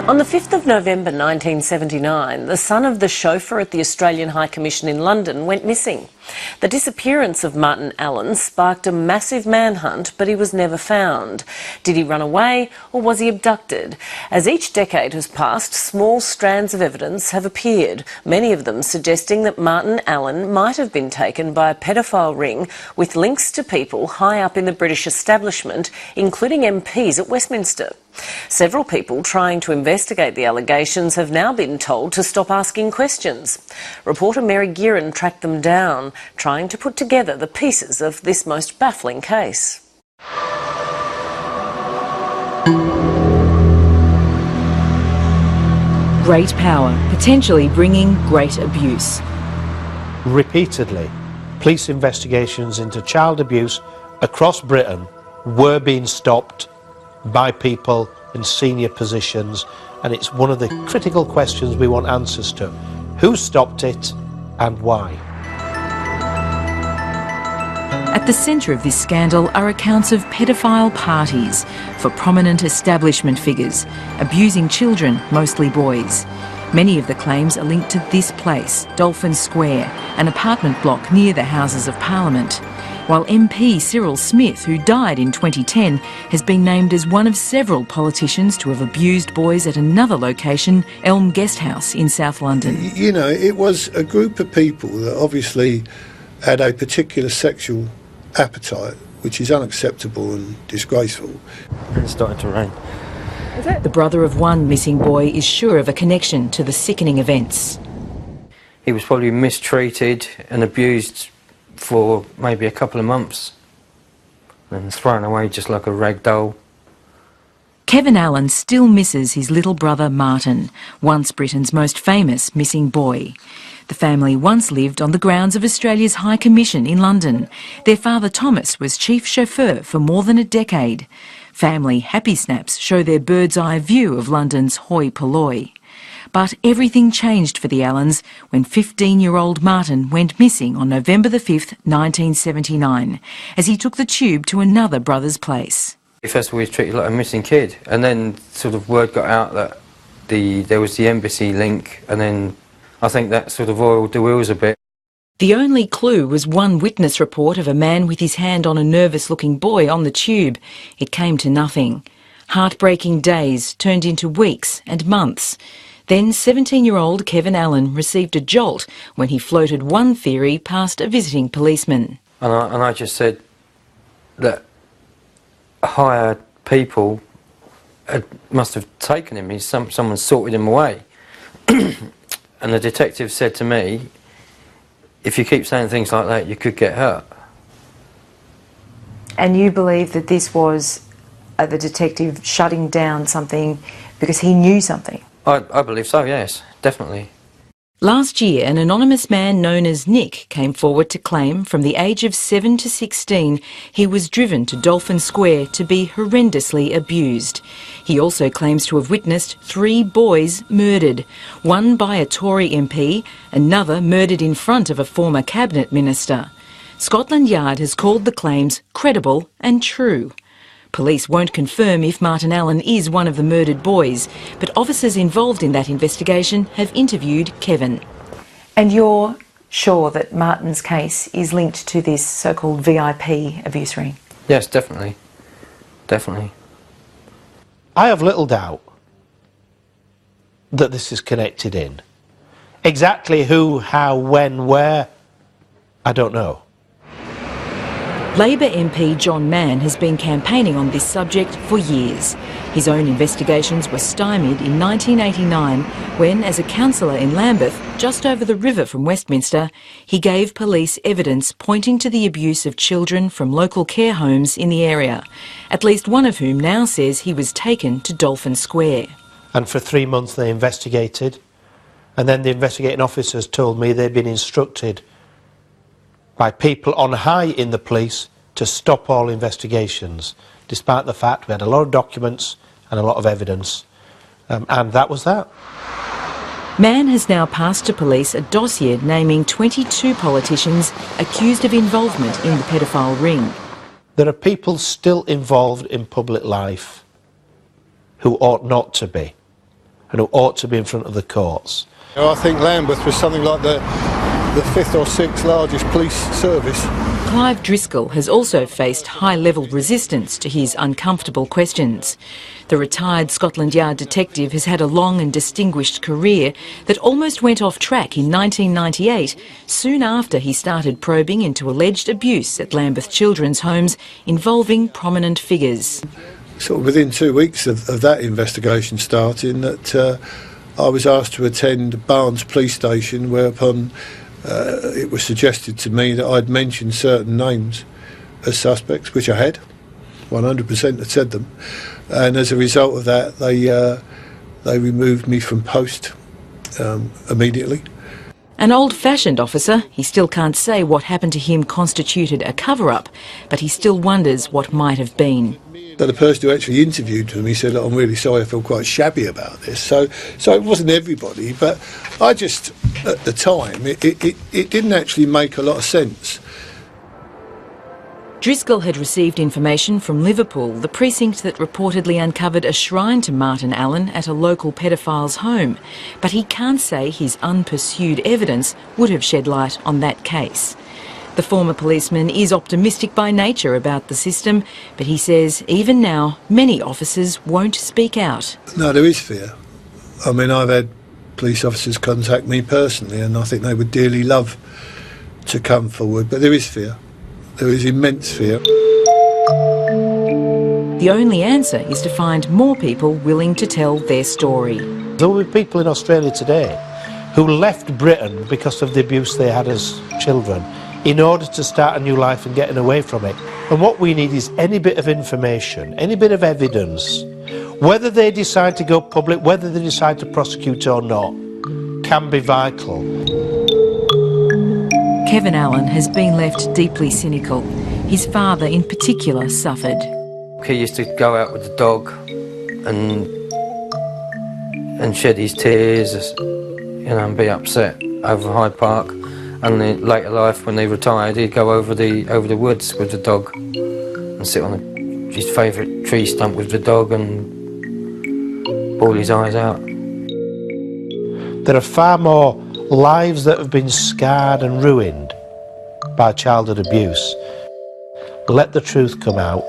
On the 5th of November 1979, the son of the chauffeur at the Australian High Commission in London went missing. The disappearance of Martin Allen sparked a massive manhunt, but he was never found. Did he run away or was he abducted? As each decade has passed, small strands of evidence have appeared, many of them suggesting that Martin Allen might have been taken by a pedophile ring with links to people high up in the British establishment, including MPs at Westminster. Several people trying to investigate the allegations have now been told to stop asking questions. Reporter Mary Gearan tracked them down, trying to put together the pieces of this most baffling case. Great power, potentially bringing great abuse. Repeatedly, police investigations into child abuse across Britain were being stopped by people in senior positions, and it's one of the critical questions we want answers to. Who stopped it and why? At the centre of this scandal are accounts of paedophile parties for prominent establishment figures, abusing children, mostly boys. Many of the claims are linked to this place, Dolphin Square, an apartment block near the Houses of Parliament. While MP Cyril Smith, who died in 2010, has been named as one of several politicians to have abused boys at another location, Elm Guesthouse in South London. You know, it was a group of people that obviously had a particular sexual appetite, which is unacceptable and disgraceful. It's starting to rain. Is it? The brother of one missing boy is sure of a connection to the sickening events. He was probably mistreated and abused for maybe a couple of months and thrown away just like a rag doll. Kevin Allen still misses his little brother Martin, once Britain's most famous missing boy. The family once lived on the grounds of Australia's High Commission in London. Their father Thomas was chief chauffeur for more than a decade. Family happy snaps show their bird's eye view of London's hoi polloi. But everything changed for the Allens when 15-year-old Martin went missing on November the 5th, 1979, as he took the tube to another brother's place. First of all, he was treated like a missing kid, and then sort of word got out that there was the embassy link, and then I think that sort of oiled the wheels a bit. The only clue was one witness report of a man with his hand on a nervous-looking boy on the tube. It came to nothing. Heartbreaking days turned into weeks and months. Then 17-year-old Kevin Allen received a jolt when he floated one theory past a visiting policeman. And I just said that higher people must have taken him. Someone sorted him away. And the detective said to me, if you keep saying things like that, you could get hurt. And you believe that this was the detective shutting down something because he knew something? I believe so, yes, definitely. Last year, an anonymous man known as Nick came forward to claim from the age of 7 to 16 he was driven to Dolphin Square to be horrendously abused. He also claims to have witnessed 3 boys murdered, one by a Tory MP, another murdered in front of a former cabinet minister. Scotland Yard has called the claims credible and true. Police won't confirm if Martin Allen is one of the murdered boys, but officers involved in that investigation have interviewed Kevin. And you're sure that Martin's case is linked to this so-called VIP abuse ring? Yes, definitely. Definitely. I have little doubt that this is connected in. Exactly who, how, when, where, I don't know. Labor MP John Mann has been campaigning on this subject for years. His own investigations were stymied in 1989 when, as a councillor in Lambeth, just over the river from Westminster, he gave police evidence pointing to the abuse of children from local care homes in the area, at least one of whom now says he was taken to Dolphin Square. And for 3 months they investigated, and then the investigating officers told me they'd been instructed by people on high in the police to stop all investigations, despite the fact we had a lot of documents and a lot of evidence. And that was that. Mann has now passed to police a dossier naming 22 politicians accused of involvement in the paedophile ring. There are people still involved in public life who ought not to be. and who ought to be in front of the courts. I think Lambeth was something like the 5th or 6th largest police service. Clive Driscoll has also faced high-level resistance to his uncomfortable questions. The retired Scotland Yard detective has had a long and distinguished career that almost went off track in 1998, soon after he started probing into alleged abuse at Lambeth children's homes involving prominent figures. Sort of within 2 weeks of that investigation starting, that I was asked to attend Barnes Police Station, whereupon it was suggested to me that I'd mentioned certain names as suspects, which I had. 100% had said them, and as a result of that, they removed me from post immediately. An old-fashioned officer, he still can't say what happened to him constituted a cover-up, but he still wonders what might have been. So the person who actually interviewed me said, "Look, I'm really sorry, I feel quite shabby about this." So it wasn't everybody, but I just, at the time, it didn't actually make a lot of sense. Driscoll had received information from Liverpool, the precinct that reportedly uncovered a shrine to Martin Allen at a local pedophile's home, but he can't say his unpursued evidence would have shed light on that case. The former policeman is optimistic by nature about the system, but he says even now many officers won't speak out. No, there is fear. I mean, I've had police officers contact me personally, and I think they would dearly love to come forward, but there is fear. There is immense fear. The only answer is to find more people willing to tell their story. There will be people in Australia today who left Britain because of the abuse they had as children in order to start a new life and getting away from it. And what we need is any bit of information, any bit of evidence, whether they decide to go public, whether they decide to prosecute or not, can be vital. Kevin Allen has been left deeply cynical. His father in particular suffered. He used to go out with the dog and shed his tears, and be upset over Hyde Park. And in later life, when he retired, he'd go over the woods with the dog and sit on his favourite tree stump with the dog and bawl his eyes out. There are far more lives that have been scarred and ruined by childhood abuse. Let the truth come out.